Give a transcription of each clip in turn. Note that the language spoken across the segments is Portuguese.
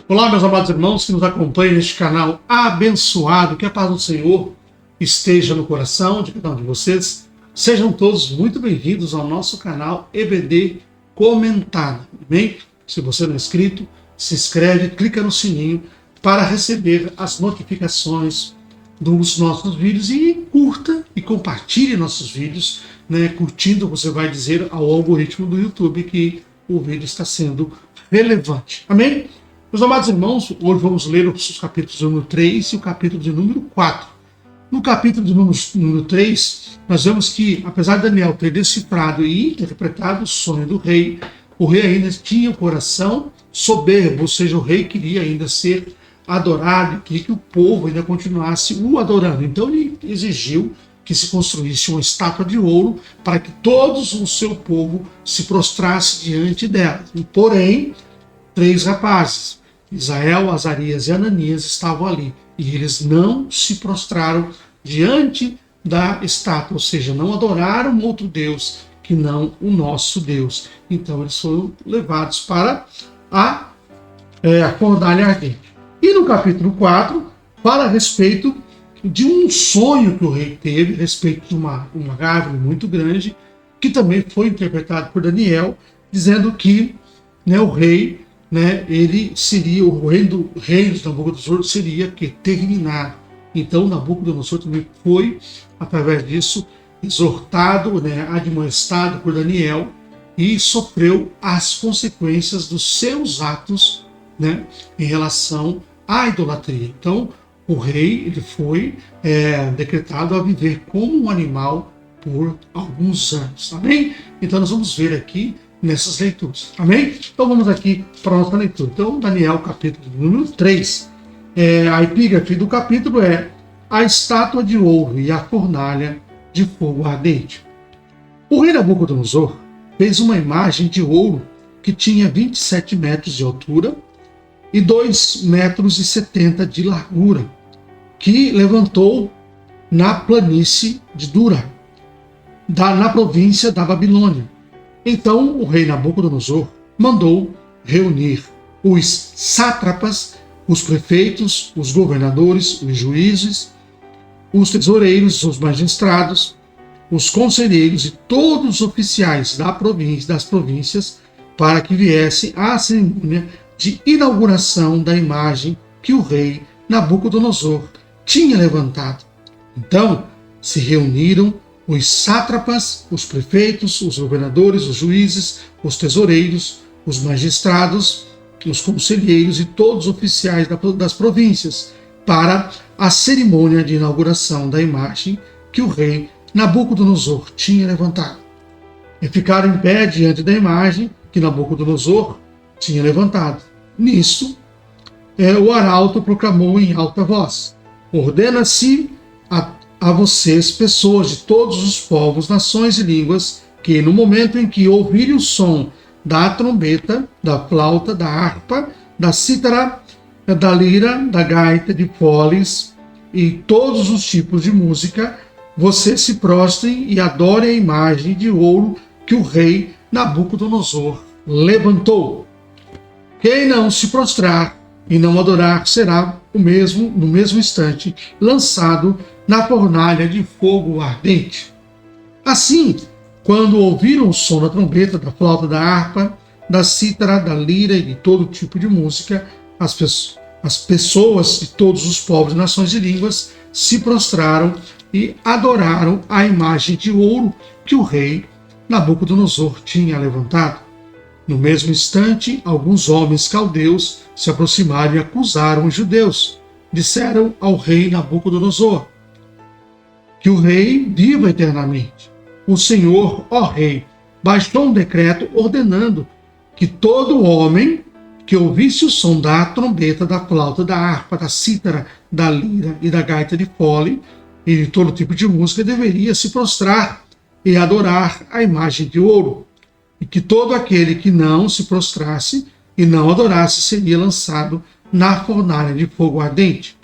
Olá, meus amados irmãos que nos acompanham neste canal abençoado, que a paz do Senhor esteja no coração de cada um de vocês. Sejam todos muito bem-vindos ao nosso canal EBD Comentado. Amém? Se você não é inscrito, se inscreve, clica no sininho para receber as notificações dos nossos vídeos e curta e compartilhe nossos vídeos, né? Curtindo, você vai dizer ao algoritmo do YouTube que o vídeo está sendo relevante. Amém? Meus amados irmãos, hoje vamos ler os capítulos de número 3 e o capítulo de número 4. No capítulo de número 3, nós vemos que, apesar de Daniel ter decifrado e interpretado o sonho do rei, o rei ainda tinha o coração soberbo, ou seja, o rei queria ainda ser adorado, queria que o povo ainda continuasse o adorando. Então ele exigiu que se construísse uma estátua de ouro para que todos o seu povo se prostrasse diante dela. Porém, 3 rapazes, Misael, Azarias e Ananias, estavam ali e eles não se prostraram diante da estátua, ou seja, não adoraram outro Deus que não o nosso Deus. Então eles foram levados para a fornalha ardente. E no capítulo 4, fala a respeito de um sonho que o rei teve, a respeito de uma árvore muito grande, que também foi interpretado por Daniel, dizendo que, né, o rei, né, ele seria, o reino de Nabucodonosor seria que terminado. Então Nabucodonosor também foi, através disso, exortado, né, admoestado por Daniel e sofreu as consequências dos seus atos, né, em relação à idolatria. Então o rei ele foi decretado a viver como um animal por alguns anos. Amém? Então nós vamos ver aqui nessas leituras. Amém? Então vamos aqui para a nossa leitura. Então, Daniel, capítulo número 3. A epígrafe do capítulo é a estátua de ouro e a fornalha de fogo ardente. O rei Nabucodonosor fez uma imagem de ouro que tinha 27 metros de altura e 2,70 metros de largura, que levantou na planície de Dura, na província da Babilônia. Então o rei Nabucodonosor mandou reunir os sátrapas, os prefeitos, os governadores, os juízes, os tesoureiros, os magistrados, os conselheiros e todos os oficiais das províncias para que viessem à cerimônia de inauguração da imagem que o rei Nabucodonosor tinha levantado. Então se reuniram os sátrapas, os prefeitos, os governadores, os juízes, os tesoureiros, os magistrados, os conselheiros e todos os oficiais das províncias para a cerimônia de inauguração da imagem que o rei Nabucodonosor tinha levantado. E ficaram em pé diante da imagem que Nabucodonosor tinha levantado. Nisso, o arauto proclamou em alta voz: ordena-se a vocês, pessoas de todos os povos, nações e línguas, que no momento em que ouvirem o som da trombeta, da flauta, da harpa, da cítara, da lira, da gaita, de foles e todos os tipos de música, vocês se prostrem e adorem a imagem de ouro que o rei Nabucodonosor levantou. Quem não se prostrar e não adorar será no mesmo instante lançado na fornalha de fogo ardente. Assim, quando ouviram o som da trombeta, da flauta, da harpa, da cítara, da lira e de todo tipo de música, as pessoas de todos os povos, nações e línguas se prostraram e adoraram a imagem de ouro que o rei Nabucodonosor tinha levantado. No mesmo instante, alguns homens caldeus se aproximaram e acusaram os judeus. Disseram ao rei Nabucodonosor: que o rei viva eternamente. O Senhor, ó rei, baixou um decreto ordenando que todo homem que ouvisse o som da trombeta, da flauta, da harpa, da cítara, da lira e da gaita de fole e de todo tipo de música deveria se prostrar e adorar a imagem de ouro, e que todo aquele que não se prostrasse e não adorasse seria lançado na fornalha de fogo ardente.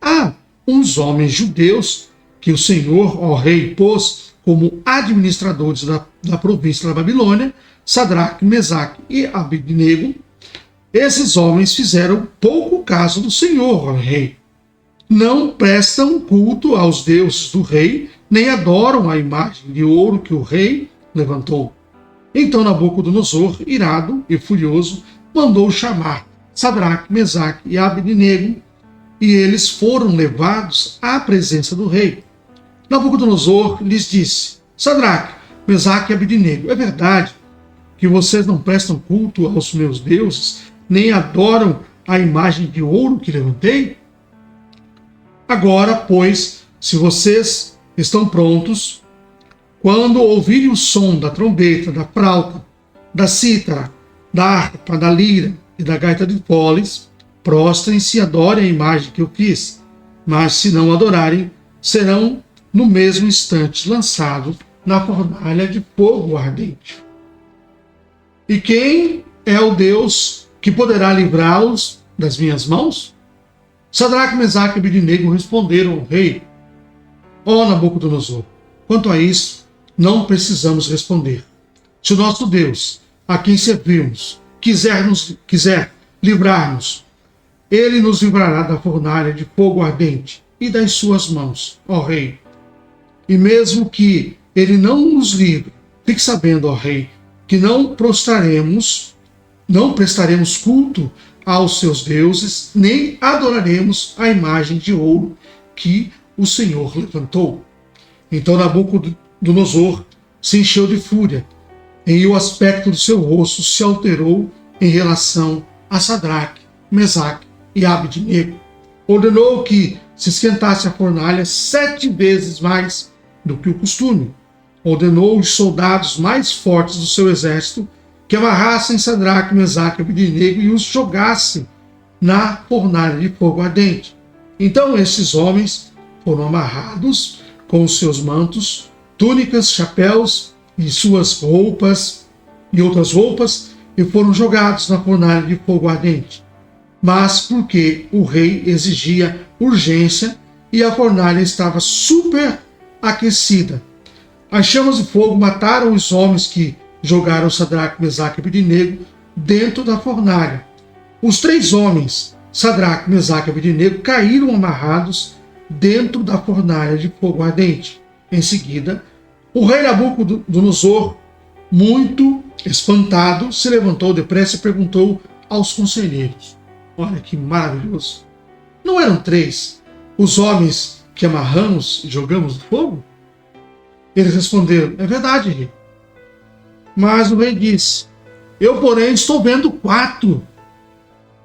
Há uns homens judeus que o Senhor, ó rei, pôs como administradores da província da Babilônia, Sadraque, Mesaque e Abednego, esses homens fizeram pouco caso do Senhor, ó rei. Não prestam culto aos deuses do rei, nem adoram a imagem de ouro que o rei levantou. Então Nabucodonosor, irado e furioso, mandou chamar Sadraque, Mesaque e Abednego, e eles foram levados à presença do rei. Nabucodonosor lhes disse: Sadraque, Mesaque e Abednego, é verdade que vocês não prestam culto aos meus deuses, nem adoram a imagem de ouro que levantei? Agora, pois, se vocês estão prontos, quando ouvirem o som da trombeta, da flauta, da cítara, da harpa, da lira e da gaita de foles, prostrem-se e adorem a imagem que eu fiz. Mas se não adorarem, serão no mesmo instante lançados na fornalha de fogo ardente. E quem é o Deus que poderá livrá-los das minhas mãos? Sadraque, Mesaque e Abednego responderam ao rei: Ó Nabucodonosor, quanto a isso, não precisamos responder. Se o nosso Deus, a quem servimos, quiser livrar-nos, ele nos livrará da fornalha de fogo ardente e das suas mãos, ó rei. E mesmo que ele não nos livre, fique sabendo, ó rei, que não prestaremos culto aos seus deuses, nem adoraremos a imagem de ouro que o Senhor levantou. Então Nabucodonosor se encheu de fúria, e o aspecto do seu rosto se alterou em relação a Sadraque, Mesaque e Abednego. Ordenou que se esquentasse a fornalha 7 vezes mais do que o costume. Ordenou os soldados mais fortes do seu exército que amarrassem Sadraque, Mesaque e Abednego e os jogassem na fornalha de fogo ardente. Então esses homens foram amarrados com os seus mantos, túnicas, chapéus e suas roupas e outras roupas e foram jogados na fornalha de fogo ardente. Mas porque o rei exigia urgência e a fornalha estava superaquecida, as chamas de fogo mataram os homens que jogaram Sadraque, Mesaque e Abednego dentro da fornalha. Os 3 homens, Sadraque, Mesaque e Abednego, caíram amarrados dentro da fornalha de fogo ardente. Em seguida, o rei Nabucodonosor, muito espantado, se levantou depressa e perguntou aos conselheiros: Olha que maravilhoso! Não eram 3 os homens que amarramos e jogamos no fogo? Eles responderam: É verdade, rei. Mas o rei disse: Eu, porém, estou vendo 4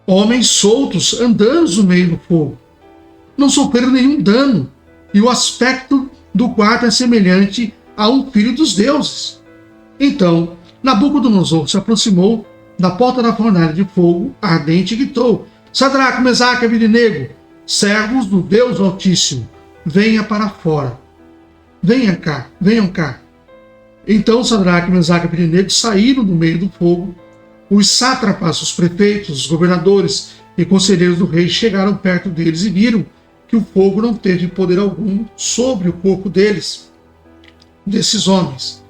homens soltos andando no meio do fogo. Não sofreram nenhum dano, e o aspecto do quarto é semelhante a um filho dos deuses. Então Nabucodonosor se aproximou da porta da fornalha de fogo ardente e gritou: Sadraque, Mesaque e Abednego, servos do Deus Altíssimo, venha para fora. Venham cá. Então Sadraque, Mesaque e Abednego saíram do meio do fogo. Os sátrapas, os prefeitos, os governadores e conselheiros do rei chegaram perto deles e viram que o fogo não teve poder algum sobre o corpo desses homens.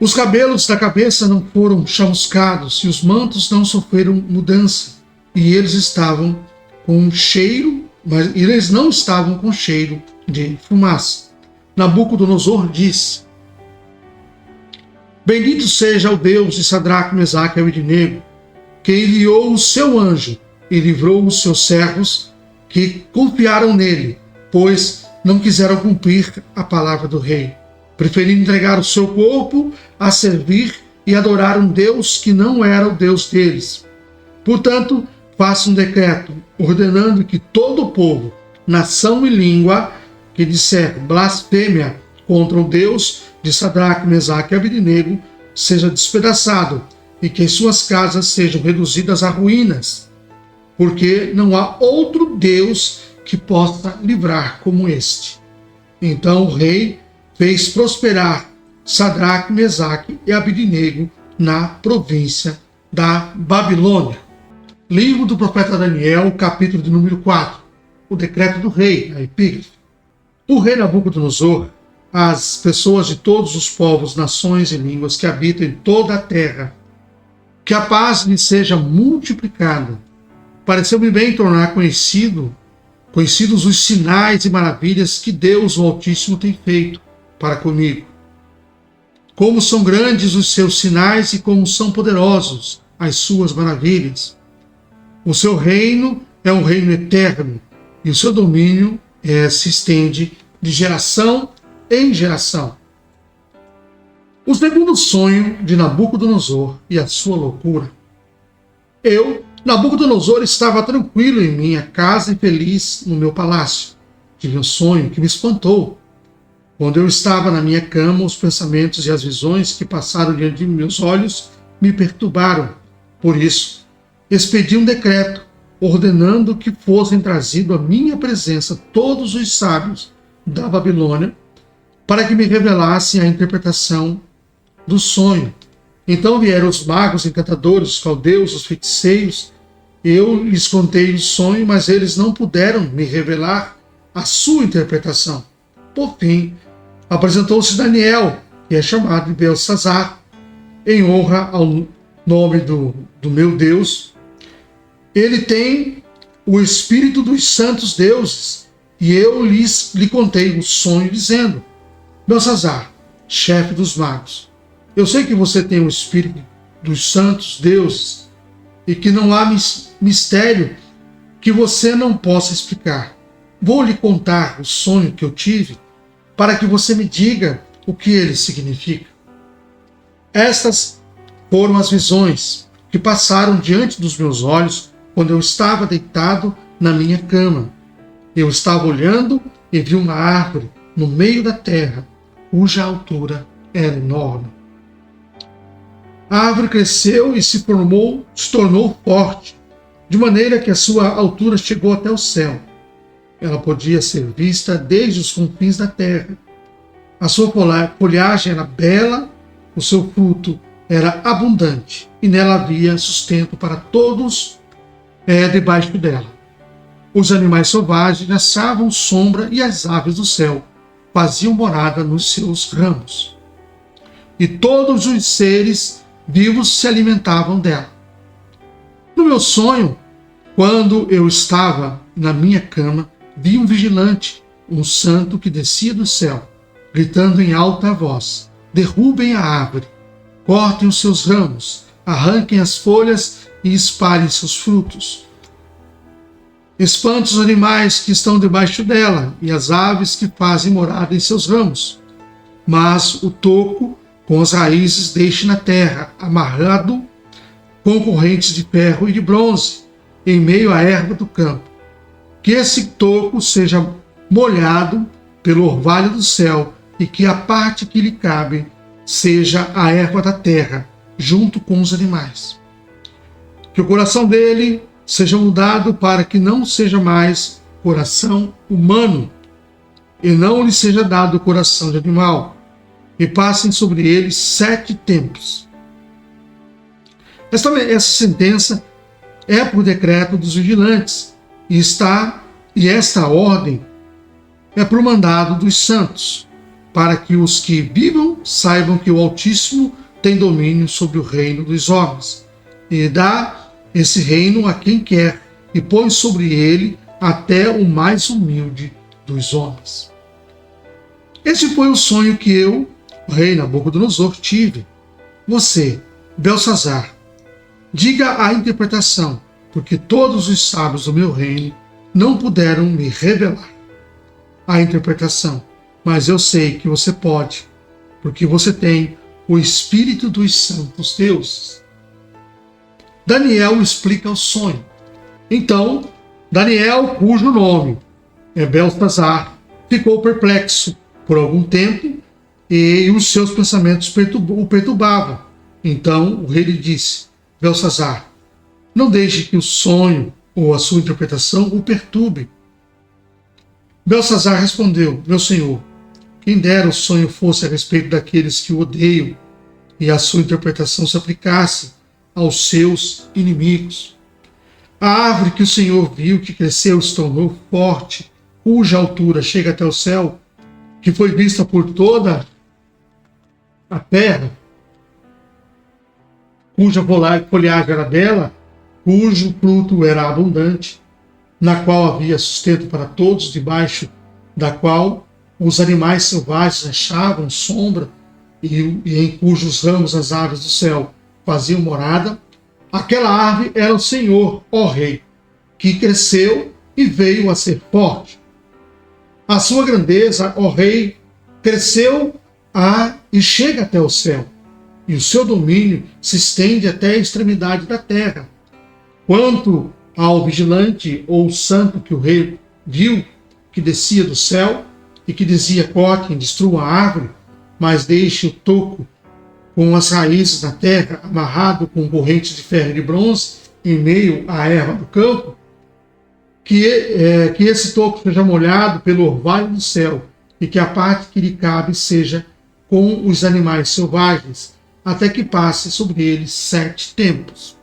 Os cabelos da cabeça não foram chamuscados e os mantos não sofreram mudança, e eles estavam com cheiro, mas eles não estavam com cheiro de fumaça. Nabucodonosor disse: Bendito seja o Deus de Sadraque, Mesaque e Abednego, que enviou o seu anjo e livrou os seus servos que confiaram nele, pois não quiseram cumprir a palavra do rei, preferindo entregar o seu corpo a servir e adorar um Deus que não era o Deus deles. Portanto, faça um decreto ordenando que todo o povo, nação e língua que disser blasfêmia contra o Deus de Sadraque, Mesaque e Abednego seja despedaçado e que suas casas sejam reduzidas a ruínas, porque não há outro Deus que possa livrar como este. Então o rei fez prosperar Sadraque, Mesaque e Abednego na província da Babilônia. Livro do profeta Daniel, capítulo de número 4. O decreto do rei, a epígrafe. O rei Nabucodonosor, as pessoas de todos os povos, nações e línguas que habitam em toda a terra, que a paz lhe seja multiplicada. Pareceu-me bem tornar conhecidos os sinais e maravilhas que Deus, o Altíssimo, tem feito para comigo. Como são grandes os seus sinais e como são poderosos as suas maravilhas. O seu reino é um reino eterno e o seu domínio se estende de geração em geração. O segundo sonho de Nabucodonosor e a sua loucura. Eu, Nabucodonosor, estava tranquilo em minha casa e feliz no meu palácio. Tive um sonho que me espantou. Quando eu estava na minha cama, os pensamentos e as visões que passaram diante de meus olhos me perturbaram. Por isso, expedi um decreto, ordenando que fossem trazidos à minha presença todos os sábios da Babilônia, para que me revelassem a interpretação do sonho. Então vieram os magos, encantadores, os caldeus, os feiticeiros. Eu lhes contei o sonho, mas eles não puderam me revelar a sua interpretação. Por fim, apresentou-se Daniel, que é chamado de Beltesazar, em honra ao nome do meu Deus. Ele tem o espírito dos santos deuses, e eu lhe contei o sonho, dizendo: Beltesazar, chefe dos magos, eu sei que você tem o espírito dos santos deuses e que não há mistério que você não possa explicar. Vou lhe contar o sonho que eu tive para que você me diga o que ele significa. Estas foram as visões que passaram diante dos meus olhos quando eu estava deitado na minha cama. Eu estava olhando e vi uma árvore no meio da terra, cuja altura era enorme. A árvore cresceu e se tornou forte, de maneira que a sua altura chegou até o céu. Ela podia ser vista desde os confins da terra. A sua folhagem era bela, o seu fruto era abundante, e nela havia sustento para todos debaixo dela. Os animais selvagens achavam sombra e as aves do céu faziam morada nos seus ramos. E todos os seres vivos se alimentavam dela. No meu sonho, quando eu estava na minha cama, vi um vigilante, um santo que descia do céu, gritando em alta voz: derrubem a árvore, cortem os seus ramos, arranquem as folhas e espalhem seus frutos. Espante os animais que estão debaixo dela e as aves que fazem morada em seus ramos. Mas o toco com as raízes deixe na terra, amarrado com correntes de ferro e de bronze, em meio à erva do campo. Que esse toco seja molhado pelo orvalho do céu, e que a parte que lhe cabe seja a erva da terra, junto com os animais. Que o coração dele seja mudado para que não seja mais coração humano, e não lhe seja dado o coração de animal, e passem sobre ele 7 tempos. Essa sentença é por decreto dos vigilantes, e esta ordem é por mandado dos santos, para que os que vivam saibam que o Altíssimo tem domínio sobre o reino dos homens, e dá esse reino a quem quer, e põe sobre ele até o mais humilde dos homens. Esse foi o sonho que eu, o rei Nabucodonosor, tive. Você, Beltesazar, diga a interpretação, porque todos os sábios do meu reino não puderam me revelar a interpretação, mas eu sei que você pode, porque você tem o espírito dos santos deuses. Daniel explica o sonho. Então, Daniel, cujo nome é Beltesazar, ficou perplexo por algum tempo e os seus pensamentos o perturbavam. Então o rei lhe disse: Beltesazar, não deixe que o sonho ou a sua interpretação o perturbe. Beltesazar respondeu: meu senhor, quem dera o sonho fosse a respeito daqueles que o odeiam e a sua interpretação se aplicasse aos seus inimigos. A árvore que o Senhor viu que cresceu e se tornou forte, cuja altura chega até o céu, que foi vista por toda a terra, cuja folhagem era bela, cujo fruto era abundante, na qual havia sustento para todos, debaixo da qual os animais selvagens achavam sombra e em cujos ramos as aves do céu faziam morada. Aquela árvore era o Senhor, ó Rei, que cresceu e veio a ser forte. A sua grandeza, ó Rei, cresceu e chega até o céu, e o seu domínio se estende até a extremidade da terra. Quanto ao vigilante ou santo que o rei viu, que descia do céu, e que dizia: cortem, destruam a árvore, mas deixe o toco com as raízes da terra, amarrado com correntes de ferro e de bronze, em meio à erva do campo, que esse toco seja molhado pelo orvalho do céu, e que a parte que lhe cabe seja com os animais selvagens, até que passe sobre eles 7 tempos.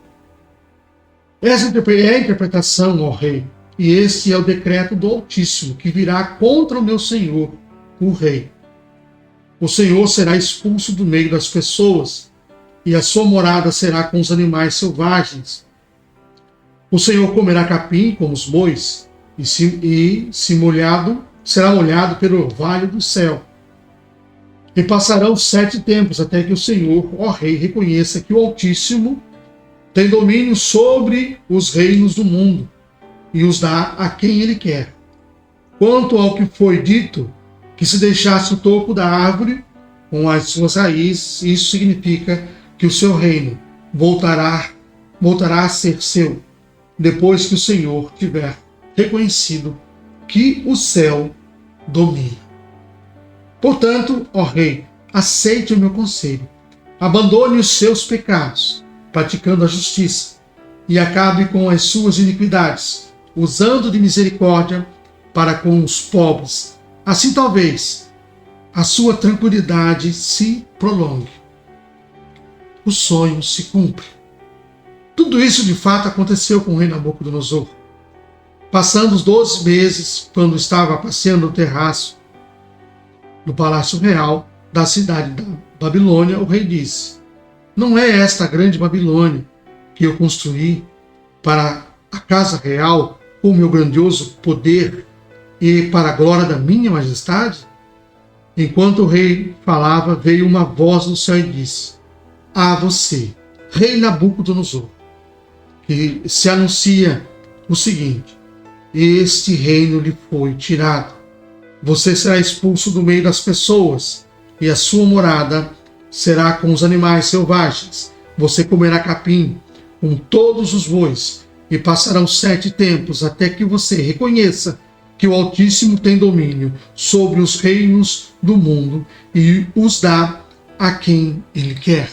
Essa é a interpretação, ó Rei, e este é o decreto do Altíssimo, que virá contra o meu Senhor, o Rei. O Senhor será expulso do meio das pessoas, e a sua morada será com os animais selvagens. O Senhor comerá capim como os bois, será molhado pelo orvalho do céu. E passarão 7 tempos até que o Senhor, ó Rei, reconheça que o Altíssimo tem domínio sobre os reinos do mundo e os dá a quem ele quer. Quanto ao que foi dito, que se deixasse o toco da árvore com as suas raízes, isso significa que o seu reino voltará a ser seu, depois que o Senhor tiver reconhecido que o céu domina. Portanto, ó Rei, aceite o meu conselho, abandone os seus pecados, praticando a justiça, e acabe com as suas iniquidades, usando de misericórdia para com os pobres. Assim talvez a sua tranquilidade se prolongue, o sonho se cumpre. Tudo isso de fato aconteceu com o rei Nabucodonosor. Passando os 12 meses, quando estava passeando no terraço do palácio real da cidade da Babilônia, o rei disse: não é esta a grande Babilônia que eu construí para a casa real com o meu grandioso poder e para a glória da minha majestade? Enquanto o rei falava, veio uma voz do céu e disse: a você, rei Nabucodonosor, que se anuncia o seguinte: este reino lhe foi tirado. Você será expulso do meio das pessoas, e a sua morada será com os animais selvagens. Você comerá capim com todos os bois, e passarão 7 tempos até que você reconheça que o Altíssimo tem domínio sobre os reinos do mundo e os dá a quem ele quer.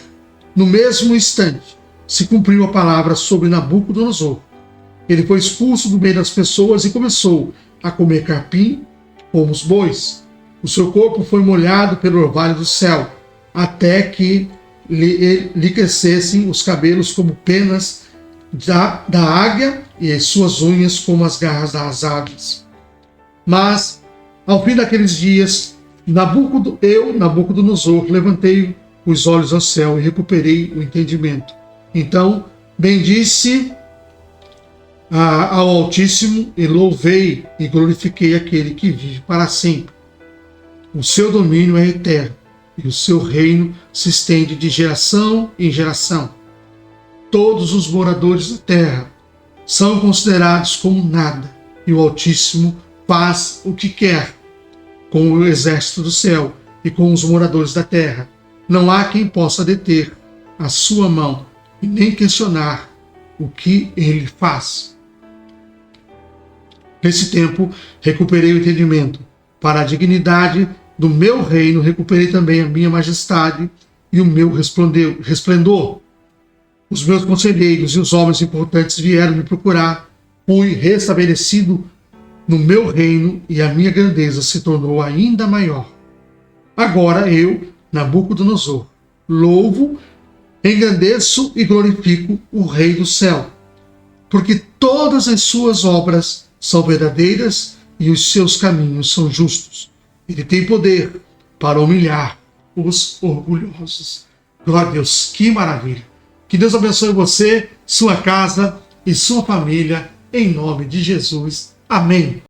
No mesmo instante, se cumpriu a palavra sobre Nabucodonosor. Ele foi expulso do meio das pessoas e começou a comer capim como os bois. O seu corpo foi molhado pelo orvalho do céu, até que lhe crescessem os cabelos como penas da águia e as suas unhas como as garras das aves. Mas, ao fim daqueles dias, Nabucodonosor, levantei os olhos ao céu e recuperei o entendimento. Então, bendice ao Altíssimo e louvei e glorifiquei aquele que vive para sempre. O seu domínio é eterno e o seu reino se estende de geração em geração. Todos os moradores da terra são considerados como nada, e o Altíssimo faz o que quer com o exército do céu e com os moradores da terra. Não há quem possa deter a sua mão e nem questionar o que ele faz. Nesse tempo, recuperei o entendimento. Para a dignidade do meu reino, recuperei também a minha majestade e o meu resplendor. Os meus conselheiros e os homens importantes vieram me procurar. Fui restabelecido no meu reino e a minha grandeza se tornou ainda maior. Agora eu, Nabucodonosor, louvo, engrandeço e glorifico o Rei do céu, porque todas as suas obras são verdadeiras e os seus caminhos são justos. Ele tem poder para humilhar os orgulhosos. Glória a Deus, que maravilha! Que Deus abençoe você, sua casa e sua família, em nome de Jesus. Amém.